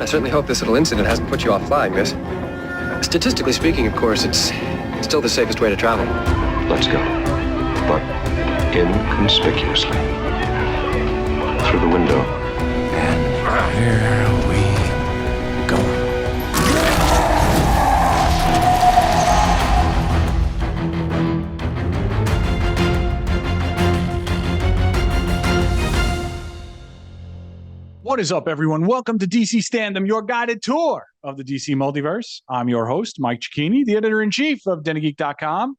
certainly hope this little incident hasn't put you off flying, miss. Statistically speaking, of course, it's still the safest way to travel. Let's go. But inconspicuously. Through the window. And here we go. What is up, everyone? Welcome to DC STANDOM, your guided tour of the DC multiverse. I'm your host, Mike Cicchini, the editor-in-chief of denofgeek.com.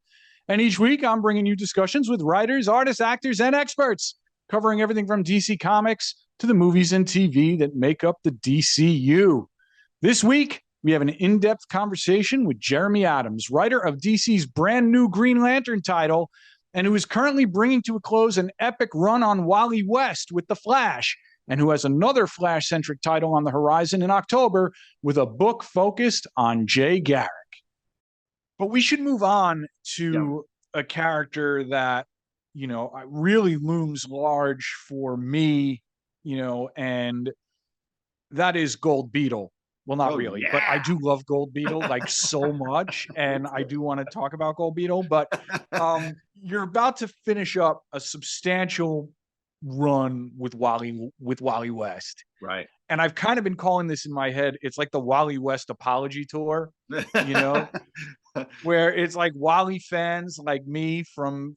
And each week, I'm bringing you discussions with writers, artists, actors, and experts, covering everything from DC Comics to the movies and TV that make up the DCU. This week, we have an in-depth conversation with Jeremy Adams, writer of DC's brand new Green Lantern title, and who is currently bringing to a close an epic run on Wally West with The Flash, and who has another Flash-centric title on the horizon in October with a book focused on Jay Garrick. But we should move on to a character that, you know, really looms large for me, you know, and that is Gold Beetle. Well, not really, but I do love Gold Beetle like so much, and I do want to talk about Gold Beetle, but you're about to finish up a substantial run with Wally West. Right. And I've kind of been calling this in my head, it's like the Wally West apology tour, you know, where it's like Wally fans like me from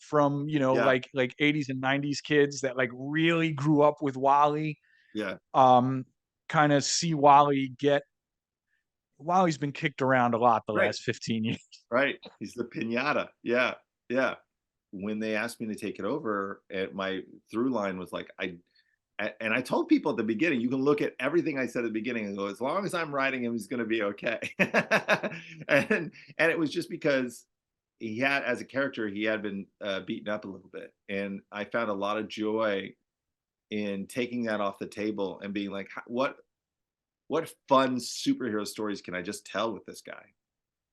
you know, like 80s and 90s kids that like really grew up with Wally. Yeah. Kind of see Wally's been kicked around a lot the last 15 years. Right. He's the piñata. Yeah. Yeah. When they asked me to take it over, my through line was like, I told people at the beginning, you can look at everything I said at the beginning and go, as long as I'm writing him, he's going to be okay. and it was just because he had, as a character, he had been beaten up a little bit. And I found a lot of joy in taking that off the table and being like, what fun superhero stories can I just tell with this guy?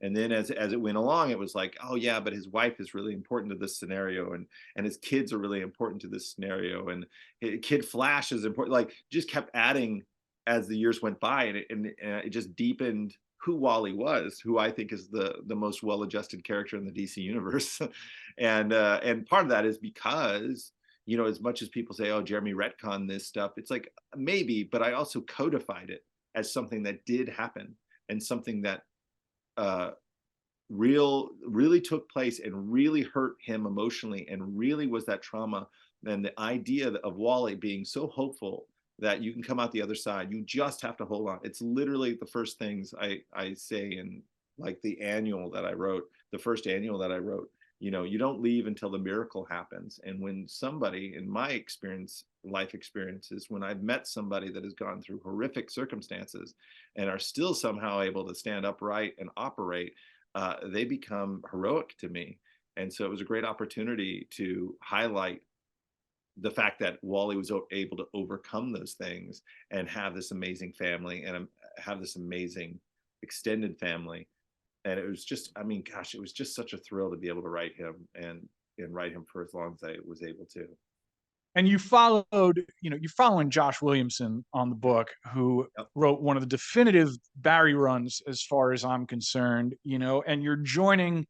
And then as it went along, it was like, oh yeah, but his wife is really important to this scenario, and his kids are really important to this scenario, and Kid Flash is important. Like, just kept adding as the years went by, and it just deepened who Wally was, who I think is the most well-adjusted character in the DC universe. and part of that is because, you know, as much as people say, oh, Jeremy retconned this stuff, it's like, maybe, but I also codified it as something that did happen and something that really took place and really hurt him emotionally and really was that trauma. And the idea of Wally being so hopeful that you can come out the other side, you just have to hold on. It's literally the first things I say in like the annual that I wrote, the first annual that I wrote, you know, you don't leave until the miracle happens. And when somebody, in my experience, life experiences, when I've met somebody that has gone through horrific circumstances and are still somehow able to stand upright and operate, they become heroic to me. And so it was a great opportunity to highlight the fact that Wally was able to overcome those things and have this amazing family and have this amazing extended family. And it was just, I mean, gosh, it was just such a thrill to be able to write him and write him for as long as I was able to. And you're following Josh Williamson on the book, who wrote one of the definitive Barry runs, as far as I'm concerned, you know, and you're joining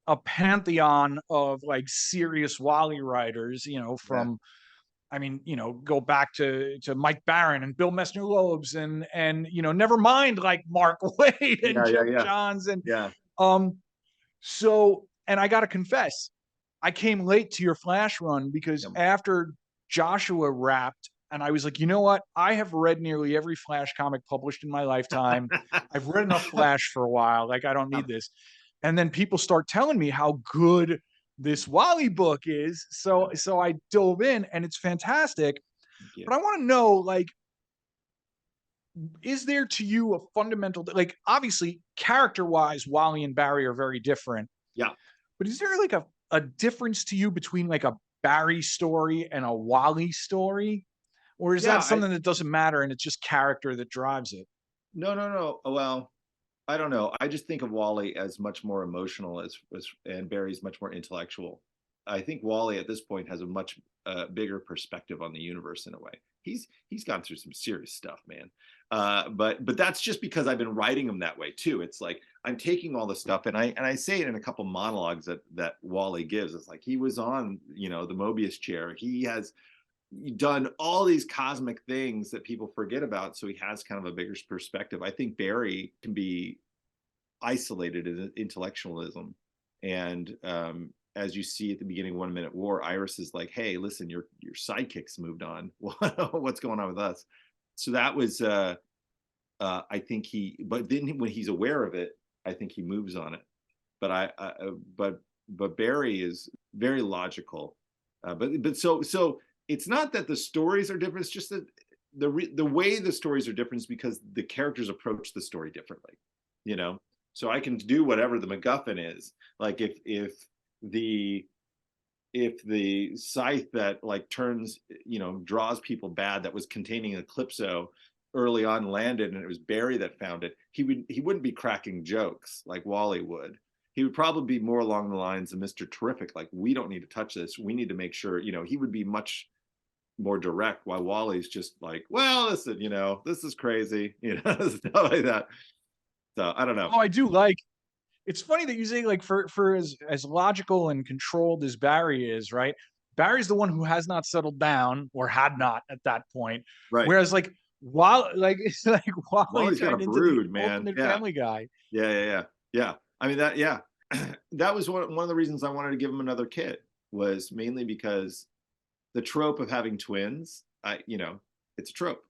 a pantheon of like serious Wally writers, you know, from, I mean, you know, go back to Mike Barron and Bill Messner-Loebs and, you know, never mind like Mark Waid and Jeff Johns. And, so, and I got to confess, I came late to your Flash run because after Joshua wrapped, and I was like, you know what? I have read nearly every Flash comic published in my lifetime. I've read enough Flash for a while. Like, I don't need this. And then people start telling me how good this Wally book is. So I dove in, and it's fantastic. But I want to know, like, is there to you a fundamental, like, obviously character-wise, Wally and Barry are very different. Yeah. But is there like a difference to you between like a Barry story and a Wally story? Or is that something that doesn't matter and it's just character that drives it? No. Well, I don't know. I just think of Wally as much more emotional and Barry's much more intellectual. I think Wally at this point has a much bigger perspective on the universe in a way. He's gone through some serious stuff, man. But that's just because I've been writing him that way too. It's like I'm taking all the stuff, and I say it in a couple monologues that Wally gives. It's like he was on, you know, the Mobius chair. He has done all these cosmic things that people forget about, so he has kind of a bigger perspective. I think Barry can be isolated in intellectualism, and as you see at the beginning of 1 Minute War, Iris is like, hey, listen, your sidekicks moved on. What's going on with us? So that was I think but then when he's aware of it, I think he moves on it. But Barry is very logical. But so it's not that the stories are different, it's just that the way the stories are different is because the characters approach the story differently, you know. So I can do whatever the MacGuffin is. Like if the scythe that like turns, you know, draws people bad, that was containing Eclipso early on landed, and it was Barry that found it, he wouldn't be cracking jokes like Wally would. He would probably be more along the lines of Mr. Terrific, like, we don't need to touch this, we need to make sure, you know. He would be much more direct, while Wally's just like, well, listen, you know, this is crazy, you know, stuff like that. So I don't know. Oh, I do like. It's funny that you say, like, for as logical and controlled as Barry is, right? Barry's the one who has not settled down, or had not at that point. Right. Whereas like it's like Wally's got a brood, man. Ultimate Family Guy. Yeah. I mean, that was one of the reasons I wanted to give him another kid, was mainly because the trope of having twins, you know, it's a trope.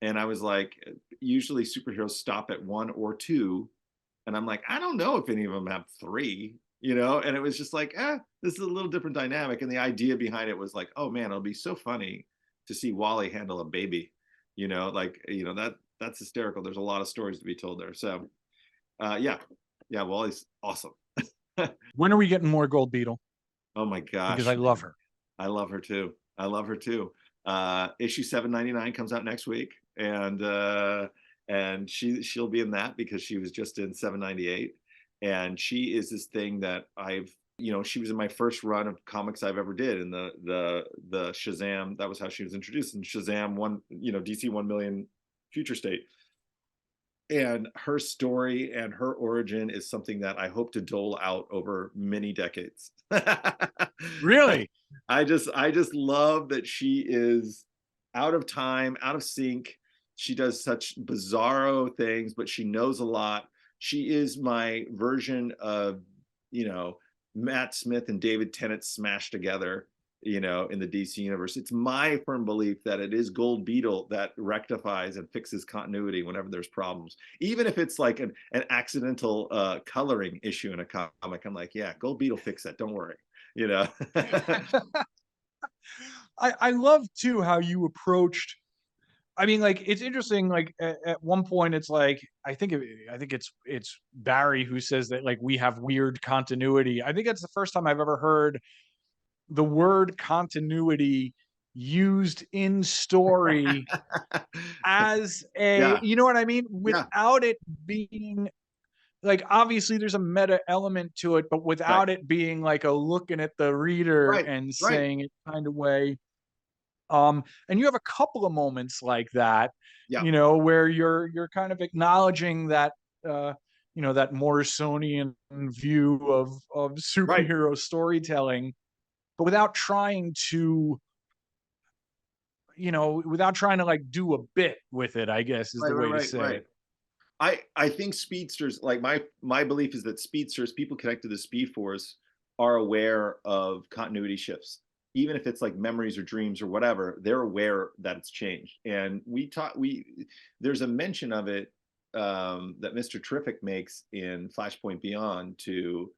And I was like, usually superheroes stop at 1 or 2. And I'm like, I don't know if any of them have 3, you know? And it was just like, this is a little different dynamic. And the idea behind it was like, oh man, it'll be so funny to see Wally handle a baby, you know, like, you know, that's hysterical. There's a lot of stories to be told there. So yeah, Wally's awesome. When are we getting more Gold Beetle? Oh my gosh. Because I love her. I love her too. Issue 799 comes out next week. And she'll be in that because she was just in 798, and she is this thing that she was in my first run of comics I've ever did, in the Shazam. That was how she was introduced in Shazam DC 1 Million Future State. And her story and her origin is something that I hope to dole out over many decades. Really? I just love that she is out of time, out of sync. She does such bizarro things, but she knows a lot. She is my version of, you know, Matt Smith and David Tennant smashed together, you know, in the DC universe. It's my firm belief that it is Gold Beetle that rectifies and fixes continuity whenever there's problems. Even if it's like an accidental coloring issue in a comic, I'm like, yeah, Gold Beetle fix that. Don't worry, you know. I love too how you approached. I mean, like, it's interesting. Like at one point, it's like I think it's Barry who says that, like, we have weird continuity. I think that's the first time I've ever heard the word continuity used in story as a, you know what I mean, without it being like, obviously there's a meta element to it, but without it being like a looking at the reader and saying it kind of way. And you have a couple of moments like that, you know, where you're kind of acknowledging that, you know, that Morrisonian view of superhero storytelling, but without trying to, you know, like do a bit with it, I guess is the way to say it. I think speedsters, like my belief is that speedsters, people connected to Speed Force, are aware of continuity shifts. Even if it's like memories or dreams or whatever, they're aware that it's changed. And there's a mention of it that Mr. Terrific makes in Flashpoint Beyond to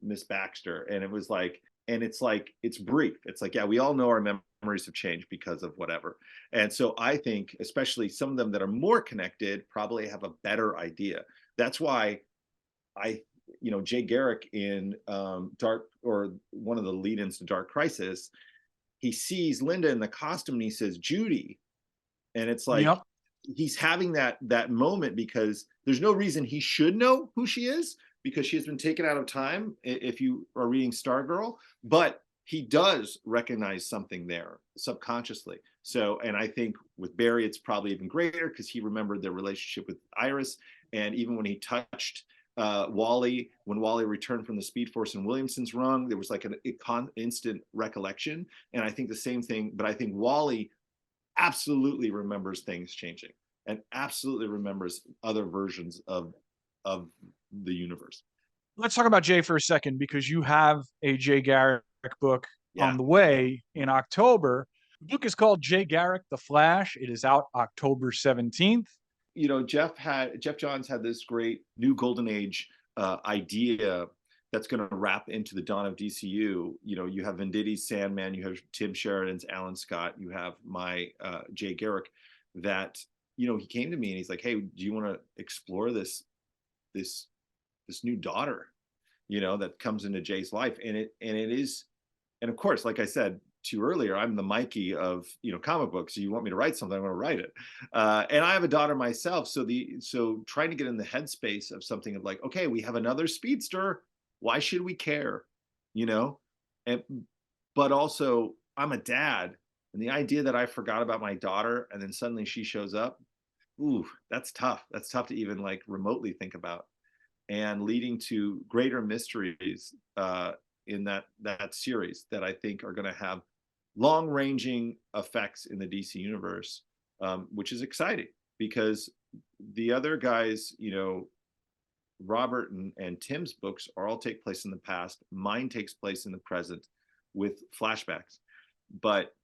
Miss Baxter. And it was like, and it's like, it's brief. It's like, yeah, we all know our memories have changed because of whatever. And so I think, especially some of them that are more connected, probably have a better idea. That's why Jay Garrick in Dark, or one of the lead-ins to Dark Crisis, he sees Linda in the costume and he says, Judy. And it's like, he's having that moment because there's no reason he should know who she is, because she has been taken out of time if you are reading Stargirl, but he does recognize something there subconsciously. So, and I think with Barry, it's probably even greater because he remembered their relationship with Iris. And even when he touched Wally, when Wally returned from the Speed Force in Williamson's run, there was like an instant recollection. And I think the same thing, but I think Wally absolutely remembers things changing and absolutely remembers other versions of the universe. Let's talk about Jay for a second, because you have a Jay Garrick book Yeah. on the way in October. The book is called Jay Garrick, The Flash. It is out October 17th. You know, Jeff Johns had this great new golden age idea that's going to wrap into the dawn of DCU. You know, you have Venditti's Sandman, you have Tim Sheridan's Alan Scott, you have my Jay Garrick. That, you know, he came to me and he's like, "Hey, do you want to explore this new daughter, you know, that comes into Jay's life?" And it is, and of course, like I said to you earlier, I'm the Mikey of, you know, comic books. So you want me to write something, I'm going to write it. And I have a daughter myself, so trying to get in the headspace of something of like, okay, we have another speedster. Why should we care, you know? But also, I'm a dad, and the idea that I forgot about my daughter and then suddenly she shows up, ooh, that's tough. That's tough to even like remotely think about. And leading to greater mysteries in that series that I think are going to have long-ranging effects in the DC universe, which is exciting because the other guys, you know, Robert and Tim's books are all take place in the past. Mine takes place in the present with flashbacks. But,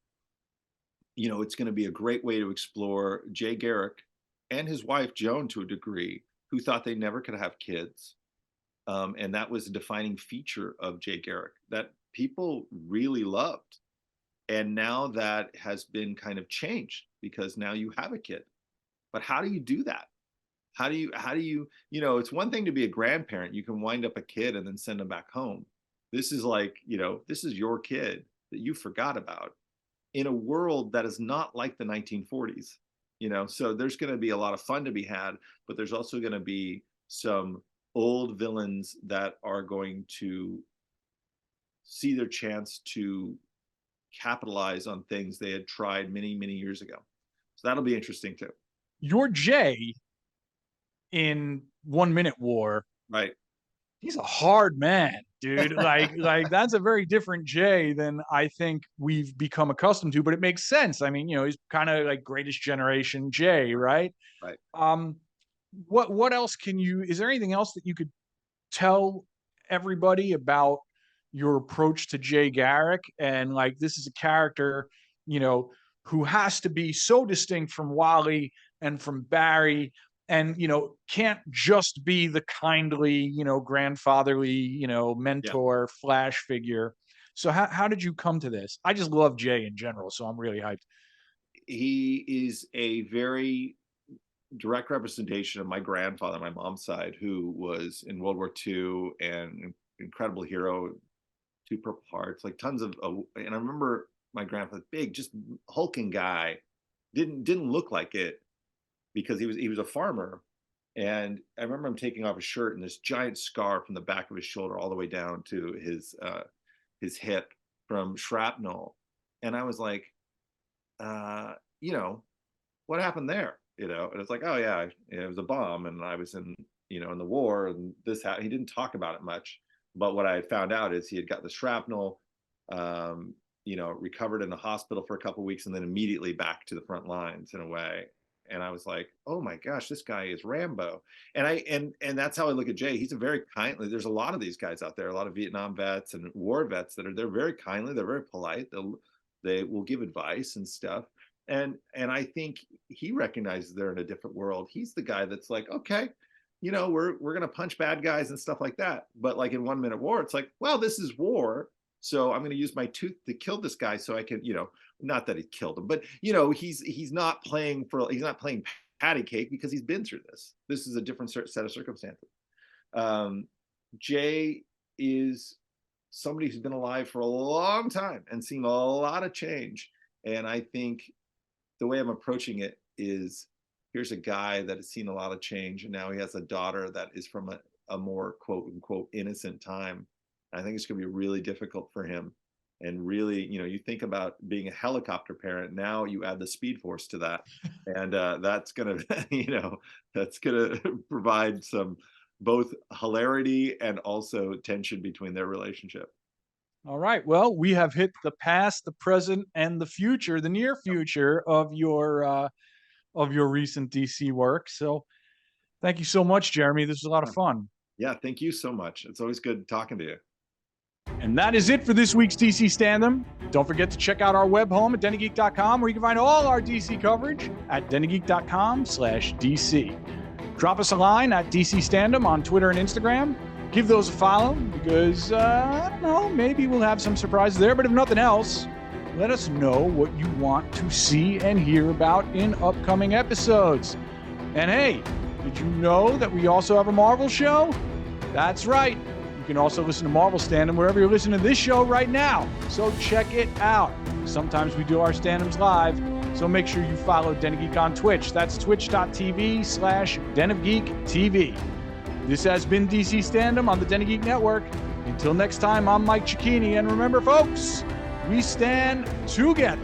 you know, it's going to be a great way to explore Jay Garrick and his wife, Joan, to a degree, who thought they never could have kids. And that was a defining feature of Jay Garrick that people really loved. And now that has been kind of changed because now you have a kid. But how do you do that? How do you, you know, it's one thing to be a grandparent. You can wind up a kid and then send them back home. This is like, you know, this is your kid that you forgot about in a world that is not like the 1940s, you know? So there's going to be a lot of fun to be had, but there's also going to be some old villains that are going to see their chance to capitalize on things they had tried many, many years ago. So that'll be interesting too. Your Jay in 1 Minute War, right? He's a hard man, dude. like that's a very different Jay than I think we've become accustomed to, but it makes sense. I mean, you know, he's kind of like greatest generation Jay, right? Right. What else is there anything else that you could tell everybody about your approach to Jay Garrick? And like, this is a character, you know, who has to be so distinct from Wally and from Barry, and, you know, can't just be the kindly, you know, grandfatherly, you know, mentor Flash figure. So how did you come to this? I just love Jay in general, so I'm really hyped. He is a very direct representation of my grandfather, my mom's side, who was in World War II and incredible hero, 2 Purple Hearts, like tons of, and I remember my grandfather, big, just hulking guy, didn't look like it because he was a farmer. And I remember him taking off his shirt and this giant scar from the back of his shoulder all the way down to his hip from shrapnel. And I was like, you know, what happened there? You know, and it's like, oh yeah, it was a bomb, and I was in, you know, in the war, and this happened. He didn't talk about it much, but what I had found out is he had got the shrapnel, you know, recovered in the hospital for a couple of weeks, and then immediately back to the front lines in a way. And I was like, oh my gosh, this guy is Rambo. And that's how I look at Jay. He's a very kindly, there's a lot of these guys out there, a lot of Vietnam vets and war vets they're very kindly, they're very polite, they will give advice and stuff. And I think he recognizes they're in a different world. He's the guy that's like, okay, you know, we're gonna punch bad guys and stuff like that. But like in 1 Minute War, it's like, well, this is war, so I'm gonna use my tooth to kill this guy so I can, you know, not that he killed him, but you know, he's not playing patty cake because he's been through this. This is a different set of circumstances. Jay is somebody who's been alive for a long time and seen a lot of change. And I think the way I'm approaching it is, here's a guy that has seen a lot of change, and now he has a daughter that is from a more quote unquote innocent time. I think it's going to be really difficult for him. And really, you think about being a helicopter parent. Now you add the Speed Force to that, and that's gonna, that's gonna provide some both hilarity and also tension between their relationship. All right. Well, we have hit the past, the present, and the future, the near future of your recent DC work. So, thank you so much, Jeremy. This was a lot of fun. Yeah, thank you so much. It's always good talking to you. And that is it for this week's DC Standom. Don't forget to check out our web home at denofgeek.com, where you can find all our DC coverage at denofgeek.com/DC. Drop us a line at DC Standom on Twitter and Instagram. Give those a follow because, I don't know, maybe we'll have some surprises there. But if nothing else, let us know what you want to see and hear about in upcoming episodes. And hey, did you know that we also have a Marvel show? That's right. You can also listen to Marvel Standom wherever you're listening to this show right now. So check it out. Sometimes we do our Standoms live, so make sure you follow Den of Geek on Twitch. That's twitch.tv/Den of Geek TV. This has been DC Standom on the Den of Geek Network. Until next time, I'm Mike Cicchini, and remember, folks, we stand together.